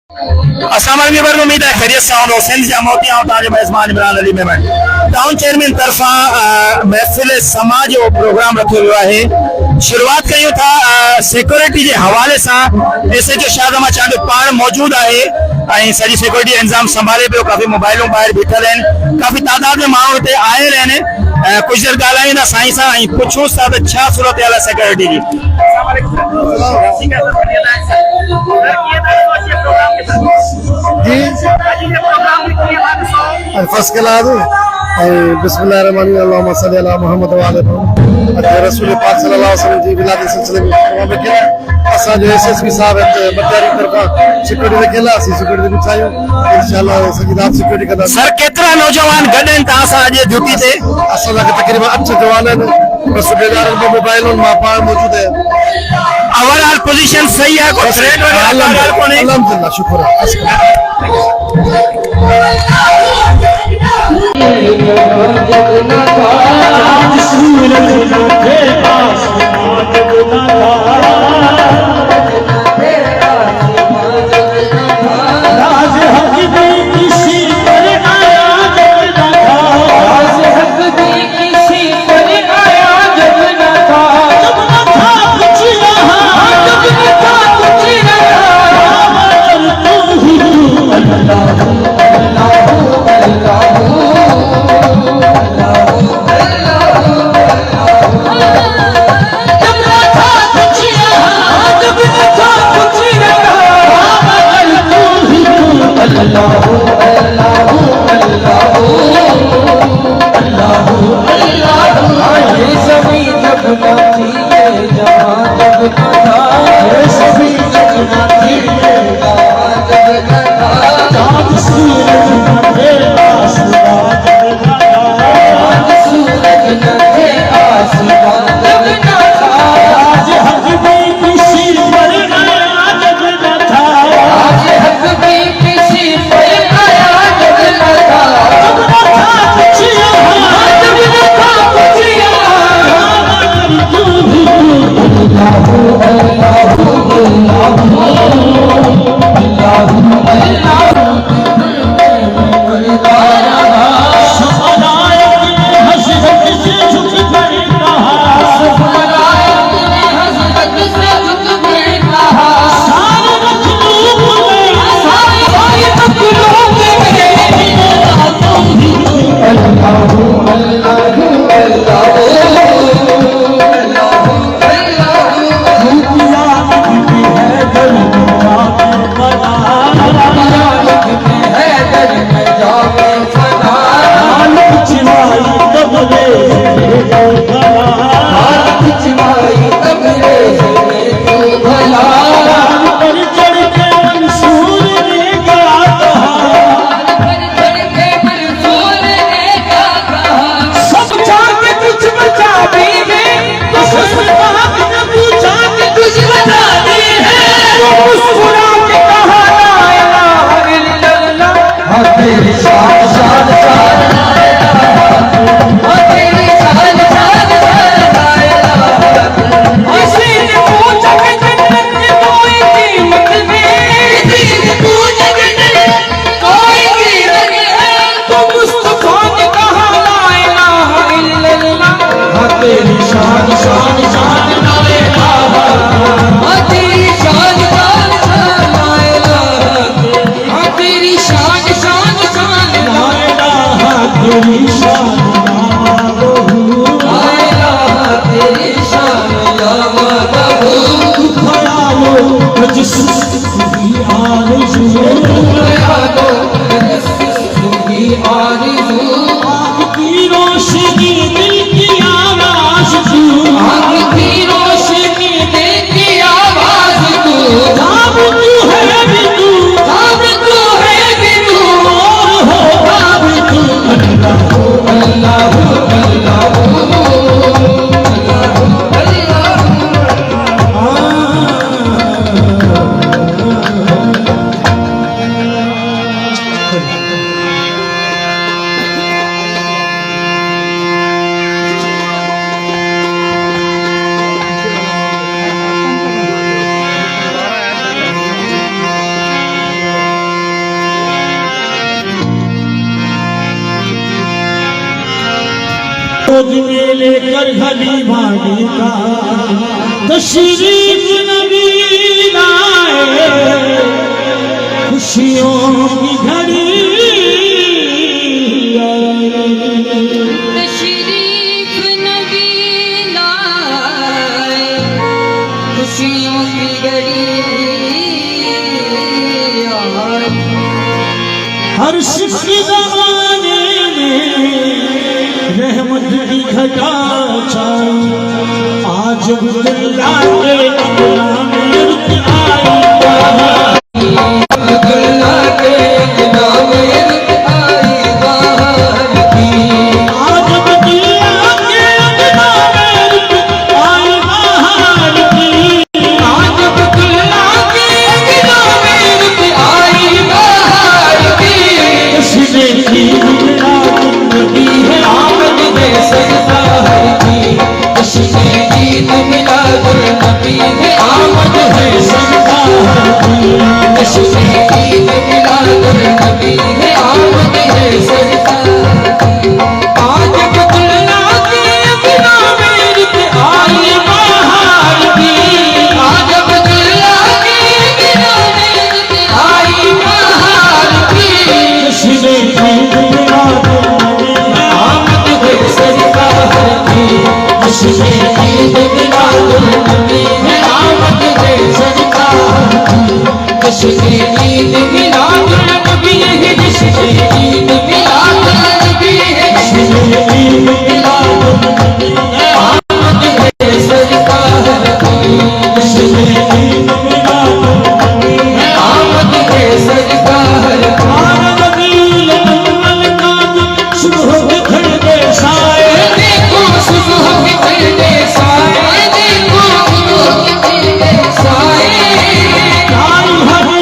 अस्सलाम वालेकुम, उम्मीद है खैरियत से होंगे। सिंध जामोती ताज मेजबान इमरान अली मेमन टाउन चेयरमैन तरफा महफिल समा जो प्रोग्राम रखो हुआ है। शुरुआत कयूं था सिक्योरिटी के हवाले से SHO शाहजमा चांद पान मौजूद है, सारी सिक्योरिटी इंतजाम संभाले पे। काफ़ी मोबाइलों बाहर बीठल हैं, काफ़ी तादाद में माण्हू हिते आयल आहिनि। कुछ देर ॻाल्हाईंदा साईं सां ऐं पुछूंसि था त छा सूरत हाल आहे सिक्योरिटी जी। फर्स्ट क्लास बिस्मिल्लाहिर्रहमानिर्रहीम सल्लल्लाहु अला मोहम्मद व आले मोहम्मद रसूल पाक सल्लल्लाहु अलैहि वसल्लम जी विलादत सिलसिले में प्रोग्राम रखिया। असां जो SSP साहब बटारी तरफा सिक्योरिटी रखियल आहे, सिक्योरिटी बिछायूं इंशाअल्लाह सॼी रात सिक्योरिटी कंदा। सर केतिरा नौजवान गॾनि तव्हां सां अॼु ड्यूटी ते? असां लाइ तक़रीबन 8 जवान आहिनि, सूबेदार में मोबाइल मां पाण मौजूद है। ओवरऑल पोजीशन सही है, कोई थ्रेट वगैरह कोन्हे? अल्हम्दुलिल्लाह शुक्र गोद में लेकर हलीमा का तशरीफ नबी लाए, खुशियों की घड़ी तशरीफ नबी लाए, खुशियों की घड़ी आई। हर शिख ज़माने में रहमत की घटा छाई, आज अब्दुल्ला के अंगना में रुत आई। अब्दुल्ला के अंगना में रुत आई बाहर की। आज अब्दुल्ला के अंगना में रुत आई बाहर की। आज अब्दुल्ला के अंगना में रुत आई बाहर की। उसने की नबी है आमद है सरदार की, उसने ईद मिलादुल नबी है आमद है सरदार की। उसने ईद मिलादुल नबी है आमद है सरदार की। आज अब्दुल्ला के अंगना में रुत आई बाहर की। आज अब्दुल्ला के अंगना में रुत आई बाहर की। उसने की आमद है सरदार की, उसने ईद मिलादुल नबी है आमद है सरदार की। उसने ईद मिलादुल नबी है, जिसने ईद मिलादुल नबी है, जिसने ईद मिलादुल नबी है आमद है सरदार की। उसने ईद मिलादुल नबी है आमद है सरदार की। सुबह बिखर गए साए, देखो सुबह बिखर गए साए, देखो सुबह बिखर गए साए। आई हरी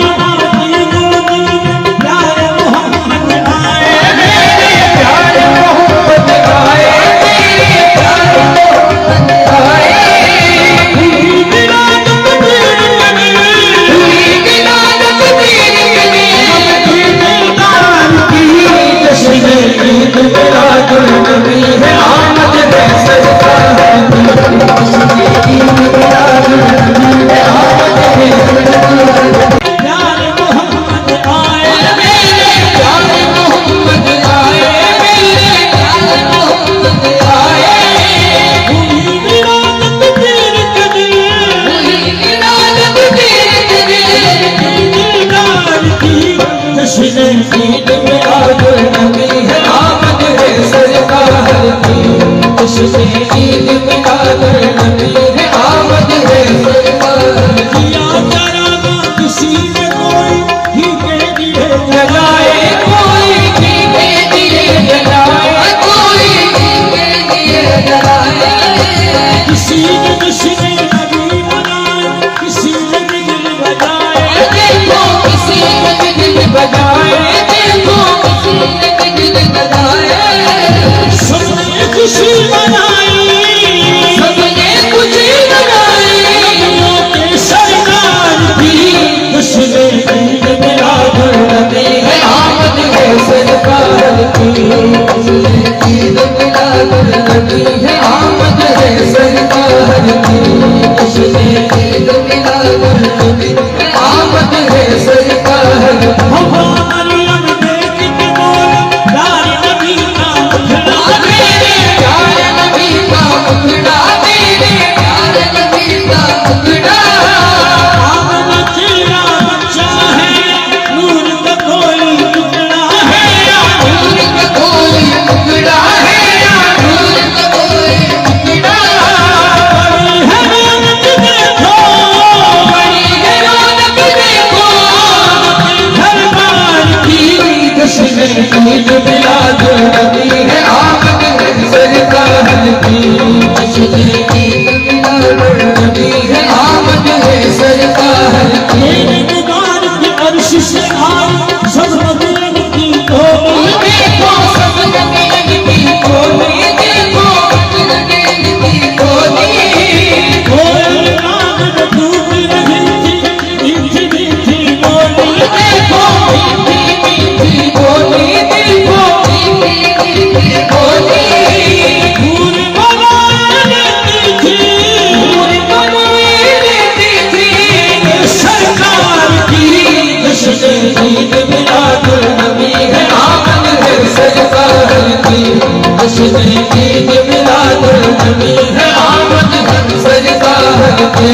के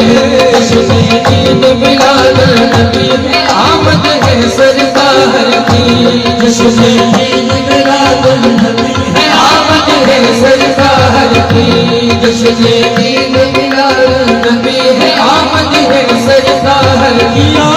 जश्न ईद मिलाद नबी है आमद है सरकार की जश्न ईद मिलाद नबी है आमद है सरकार की जश्न ईद मिलाद नबी है आमद है सरकार की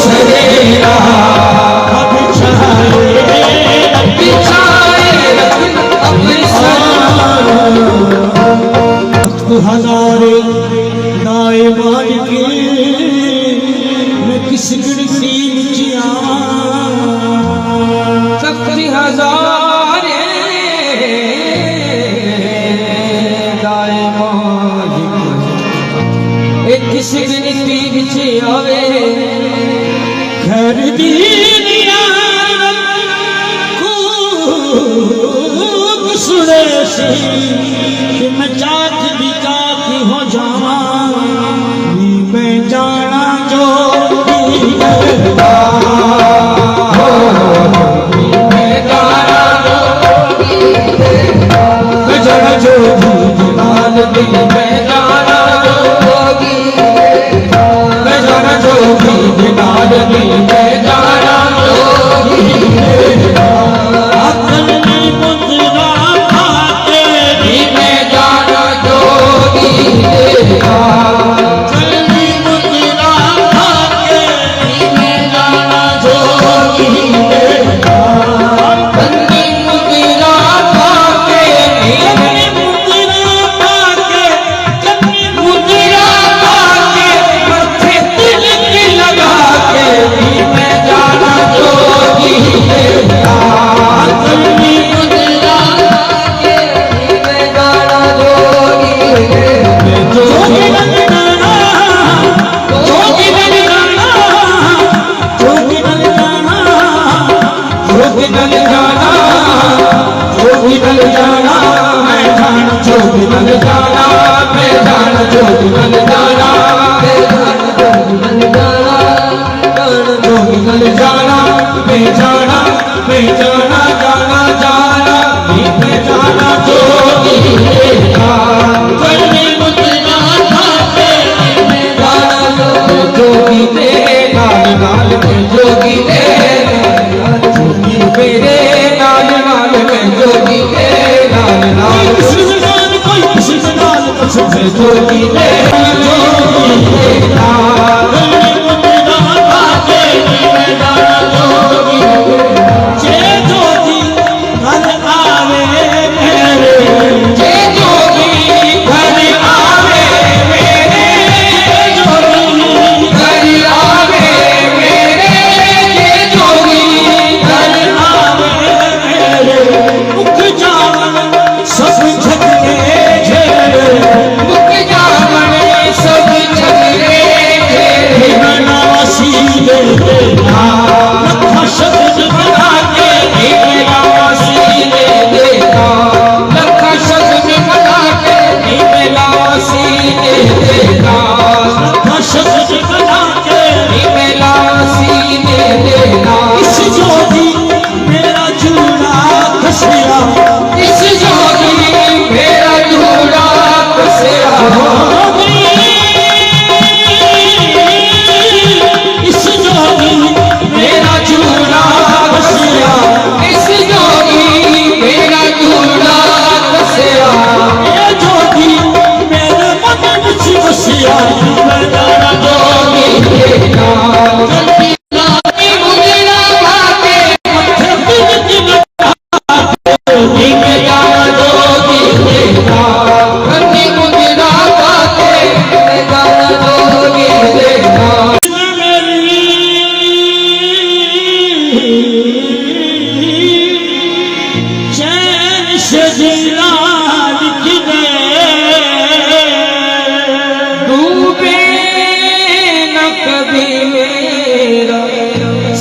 सवेरा बिछाए हजारे नाए मान के मैं किस गिरती नीचिया तख्त हजारे नाए मान के किस गिरती नीचे आवे खैर दीनिया को सुने सी कि मैं चाक भी चाक हो जावा मैं जाना जो मैं जाना जो लाल दिल में जाना जोगी मैं जाना जो लाल दिल में जाना जोगी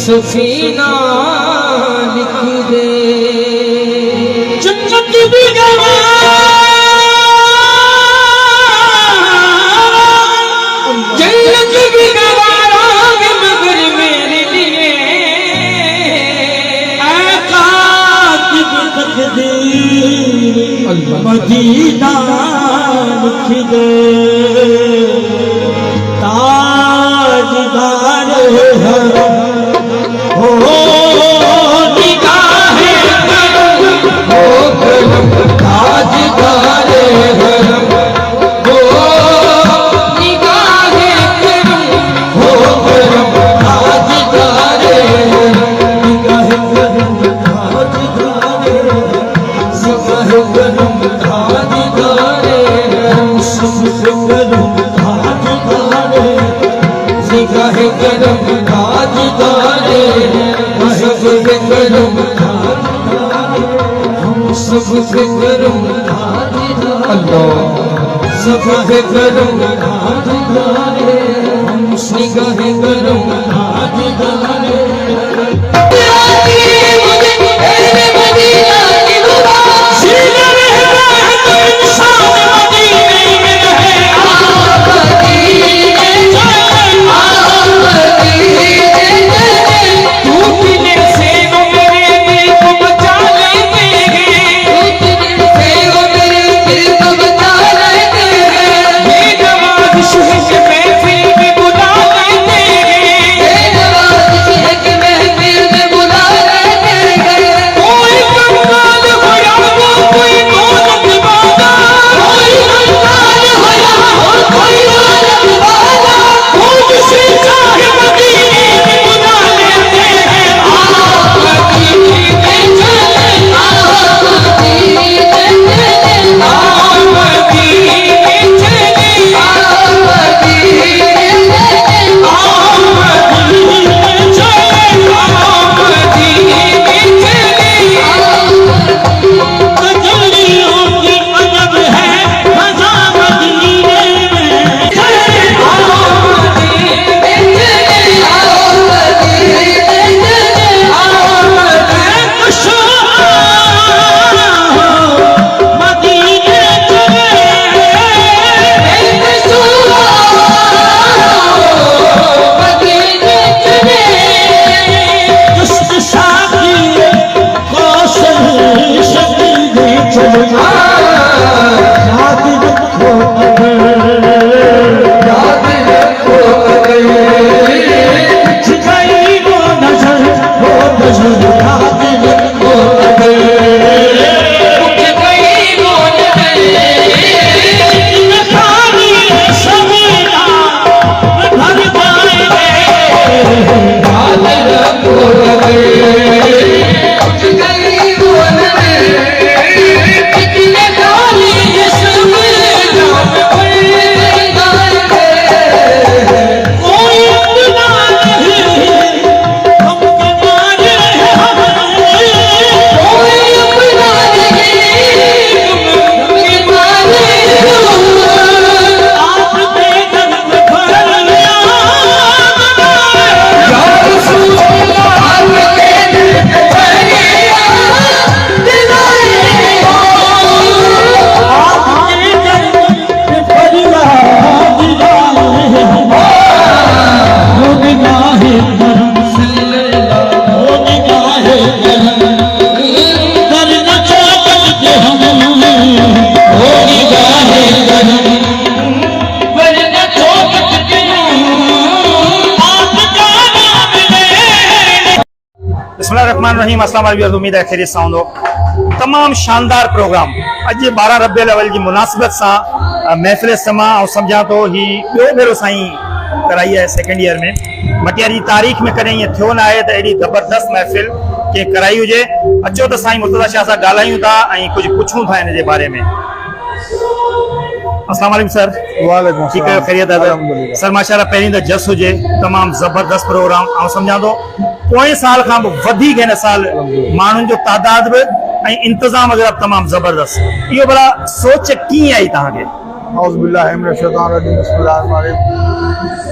सफीना लिख दे जन्नत भी गवा जन्नत भी गवारा मगर मेरे लिए कातिब तकदीर मदीना लिख दे ताजदार है ताज निगाह करम राजदारे सब करम हम सब करम अल्लाह सब करम राजदारे हम निगाह करम राजदारे बिस्मिल्लाहिर्रहमानिर्रहीम। अस्सलाम वालेकुम। उम्मीद है खैरियत सां हूंदो। तमाम शानदार प्रोग्राम अॼु 12 रबियुल अव्वल जी मुनासिबत सां महफ़िल समा ऐं सम्झां थो ही ॿियो भेरो साईं कराई आहे सेकेंड ईयर में। मटियारी तारीख़ में कॾहिं ईअं थियो न आहे त एॾी ज़बरदस्त महफ़िल कंहिं कराई हुजे। अचो त साईं मुर्तज़ा शाह सां ॻाल्हायूं था ऐं कुझु पुछूं था हिन जे बारे में। अस्सलाम वालेकुम सर। वालेकुम ठीक है, खैरियत है अल्हम्दुलिल्लाह। सर माशाल्लाह पहिरीं त जस हुजे, तमाम ज़बरदस्त प्रोग्राम ऐं सम्झां थो पोएं साल खां बि वधीक हिन साल माण्हुनि जो तादाद बि ऐं इंतज़ाम वग़ैरह तमाम ज़बरदस्त। इहो भला सोच कीअं आई तव्हांखे? औज़ बिल्लाहि मिनश शैतानिर रजीम। बिस्मिल्लाहिर्रहमानिर्रहीम।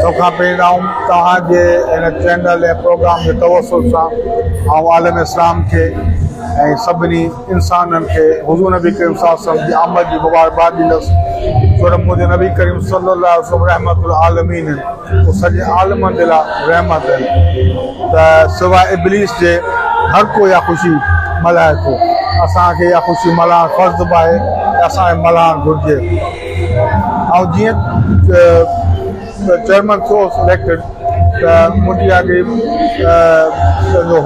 तोखां पहिरियों तव्हांजे हिन चैनल ऐं प्रोग्राम जे तवसुल सां ऐं आलम इस्लाम खे ऐं सभिनी इंसाननि खे हुज़ूर नबी करीम सल्लल्लाहु अलैहि वसल्लम जी आमद जी मुबारकबाद ॾींदुसि। छो मुंहिंजे नबी करीम सल्लल्लाहु अलैहि वसल्लम रहमतुल आलमीन आहिनि, उहे सॼे आलमनि जे लाइ रहमत आहिनि। त सवाइ इब्लीस जे हर को इहा ख़ुशी मल्हाए थो। असांखे इहा ख़ुशी मल्हाइण फ़र्ज़ु बि आहे त असांखे मल्हाइणु घुरिजे। ऐं जीअं चेयरमैन थियो सिलेक्टेड त मुंहिंजी अॻे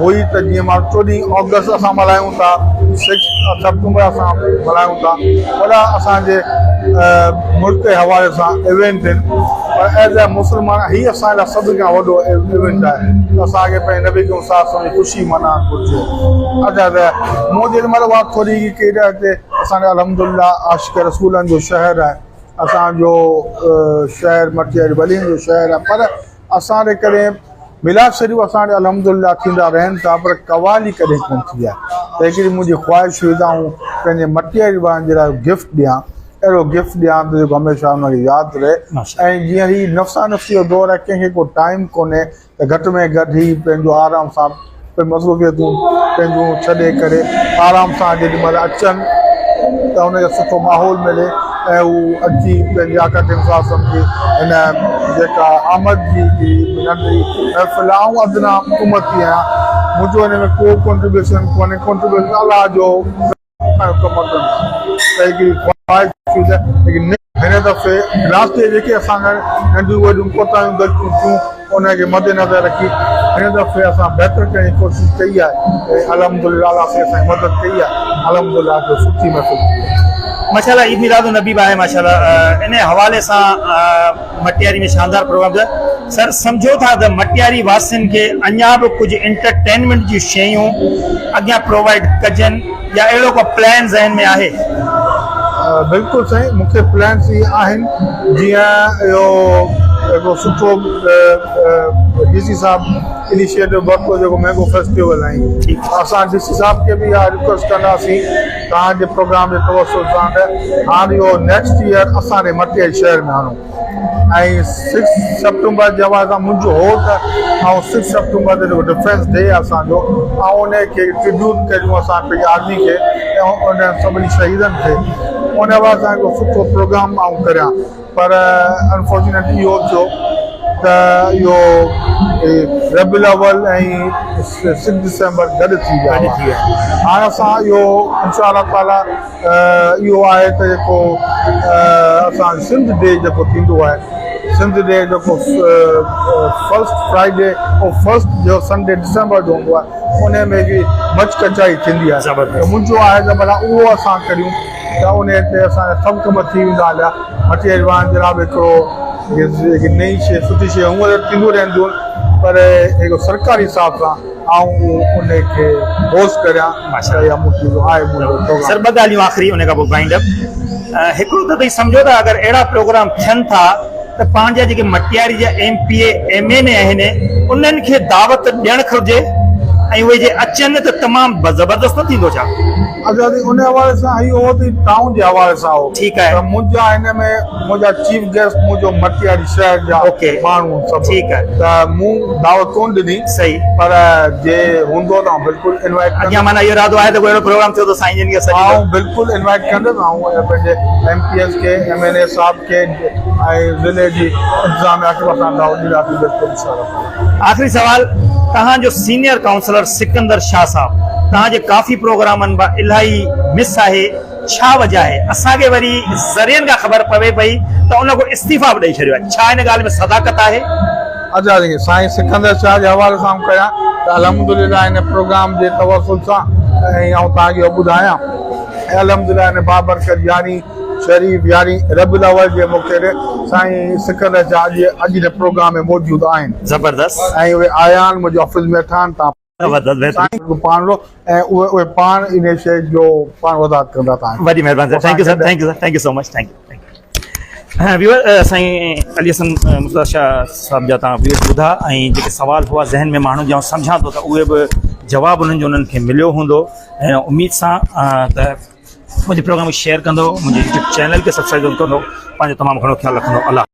हुई त जीअं मां 14 ऑगस्ट असां मल्हायूं था, 6 सेप्टेम्बर असां मल्हायूं था, वॾा असांजे मुल्क जे हवाले सां इवेंट आहिनि। पर एज़ ए मुस्लमान हीअ असांजे लाइ सभिनि खां वॾो इवेंट आहे त असांखे पंहिंजे नबी करीम सल्लल्लाहु अलैहि वसल्लम जी ख़ुशी मल्हाइणु घुरिजे। अच्छा त मूं जेॾी महिल वात थोरी की केॾा हिते असांजा अल्हम्दुलिल्लाह आशिक़ रसूलनि जो शहर आहे, असांजो शहर मटियारी वलीन जो शहर आहे, पर असांजे करे मिलाद शरीफ़ असांजे अल्हम्दुलिल्लाह थींदा रहनि था, पर कवाली कॾहिं कोन थी आहे। त हिकिड़ी मुंहिंजी ख़्वाहिश हुई त आऊं पंहिंजे मटियारी वारनि जे लाइ गिफ्ट ॾियां, अहिड़ो गिफ्ट ॾियां त जेको हमेशह हुनखे यादि रहे। ऐं जीअं ही नफ़्सा नफ़्सी जो दौरु आहे, कंहिंखे को टाइम कोन्हे त घटि में घटि ई पंहिंजो आराम सां मसरूफ़ियतूं पंहिंजूं छॾे करे आराम सां जेॾी महिल अचनि त हुनखे सुठो माहौल मिले ऐं हू अची पंहिंजे आका टिमसा सम्झी हिन जेका आमद जी नंढी महफ़िल आहे, ऐं अदना हुकूमती आहियां, मुंहिंजो हिन में को कॉन्ट्रीब्यूशन कोन्हे, कॉन्ट्रीब्यूशन अलाह जो कमु कंदो। त हिकिड़ी ख़्वाहिश थी त हिन दफ़े लास्ट ईयर जेके असांजा नंढियूं वॾियूं कोताहियूं ग़लतियूं थियूं उनखे मद्देनज़र रखी हिन दफ़े असां बहितर करण जी कोशिशि कई आहे। ऐं अल्हम्दुलिल्लाह असां असांजी मदद कई आहे, अल्हम्दुलिल्लाह जो सुठी महफ़िल थी आहे। माशाल्लाह ईद मिलाद नबी आहे माशाल्लाह, इन हवाले सां मटियारी में शानदार प्रोग्राम था। सर सम्झो था त मटियारी वासियुनि खे अञा बि कुझु एंटरटेनमेंट जी शयूं अॻियां प्रोवाइड कजनि या अहिड़ो को प्लान ज़हन में आहे? बिल्कुलु साईं, मूंखे प्लान्स इहे आहिनि, जीअं इहो हिकिड़ो सुठो डीसी साहब इनिशिएटिव वरितो जेको मैंगो फेस्टिवल आहे, असां डीसी साहब खे बि इहा रिक्वेस्ट कंदासीं तव्हांजे प्रोग्राम जे तवसुल सां त हाणे इहो नेक्स्ट ईयर असांजे मटियारी शहर में आणूं। ऐं 6 सेप्टेम्बर जे हवाले सां मुंहिंजो हो त ऐं 6 सेप्टेम्बर ते जेको डिफेंस डे आहे असांजो, ऐं उनखे ट्रिब्यूट करियूं असां पंहिंजी आर्मी खे ऐं उन सभिनी शहीदनि खे, उन हवाले सां हिकिड़ो सुठो प्रोग्राम आऊं करियां। पर अनफॉर्चुनेटली इहो थियो त इहो रबीउल अव्वल ऐं 6 डिसेंबर गॾु थी विया। हाणे असां इहो इंशाअल्लाह ताला इहो आहे त जेको असां सिंध डे जेको थींदो आहे, सिंध डे जेको फर्स्ट फ्राइडे ऐं फर्स्ट जो संडे डिसेंबर जो हूंदो आहे, उन में बि मच कचाई थींदी आहे। त मुंहिंजो आहे त भला उहो असां करियूं त उन ते असांजा सभु कम थी वेंदा हलिया। मटियारी वारनि जे लाइ बि हिकिड़ो नई शइ सुठी शइ हूअं त थींदियूं रहंदियूं, पर हिकिड़ो सरकारी हिसाब सां आऊं उनखे होस्ट करियां। माशाल्लाह मुंहिंजो आहे मुंहिंजो सर ॿ ॻाल्हियूं आख़िरी उन खां पोइ वाइंड अप। हिकिड़ो त तव्हां सम्झो था अगरि अहिड़ा प्रोग्राम थियनि था त पंहिंजा जेके मटियारी जा MPA MNA आहिनि उन्हनि खे दावत ॾियणु घुरिजे ऐं उहे जे अचनि त तमामु ज़बरदस्त न थींदो छा? आज़ादी उन हवाले सां इहो त टाउन जे हवाले सां हो। ठीकु आहे, त मुंहिंजा हिन में मुंहिंजा चीफ गेस्ट मुंहिंजो मटियारी शहर जा माण्हू सभु। ठीकु आहे, त मूं दावत कोन ॾिनी। सही, पर जे हूंदो त बिल्कुलु इनवाइट अॻियां माना इहो इरादो आहे त कोई अहिड़ो प्रोग्राम थियो त साईं जन खे आऊं बिल्कुलु इनवाइट कंदुसि। ऐं पंहिंजे MPS खे MNA साहब खे ऐं ज़िले जी इंतिज़ामिया खे असां दावत ॾींदासीं बिल्कुलु इंशाअल्लाह। आख़िरी सवाल, तव्हांजो सीनियर काउंसलर सिकंदर शाह साहब तव्हांजे काफ़ी प्रोग्रामनि मां इलाही मिस आहे, छा वजह आहे? असांखे वरी ज़रियनि खां ख़बर पवे पई त उन को इस्तीफ़ा बि ॾेई छॾियो आहे, छा हिन ॻाल्हि में सदाकत आहे? आज़ादी साईं सिकंदर शाह जे हवाले सां कयां त अल्हम्दुलिल्लाह हिन प्रोग्राम जे तवसुल सां ऐं आऊं तव्हांखे ॿुधायां ऐं अल्हम्दुलिल्लाह हिन बाबरकत यानी शरीफ़ यानी रबीउल अव्वल जे मौक़े ते साईं सिकंदर शाह अॼु हिन प्रोग्राम में मौजूदु आहिनि। ज़बरदस्त। ऐं उहे आया आहिनि मुंहिंजे ऑफिस में वेठा आहिनि। तव्हां पाण ऐं उहे पाण इन शइ जो पाण वधात कंदा। तव्हां वॾी महिरबानी, thank you sir, thank you so much, thank you. Viewer Sain Ali Hassan Murtaza Shah साहब जा तव्हां व्यूअर्स ॿुधा ऐं जेके सवाल हुआ ज़हन में माण्हू जा सम्झां थो त उहे बि जवाबु उन्हनि जो उन्हनि खे मिलियो हूंदो ऐं उमेद सां त मुंहिंजे प्रोग्राम खे शेयर कंदो, मुंहिंजे यूट्यूब चैनल खे सब्सक्राइब कंदो, पंहिंजो तमामु घणो ख्यालु रखंदो। अल्लाह।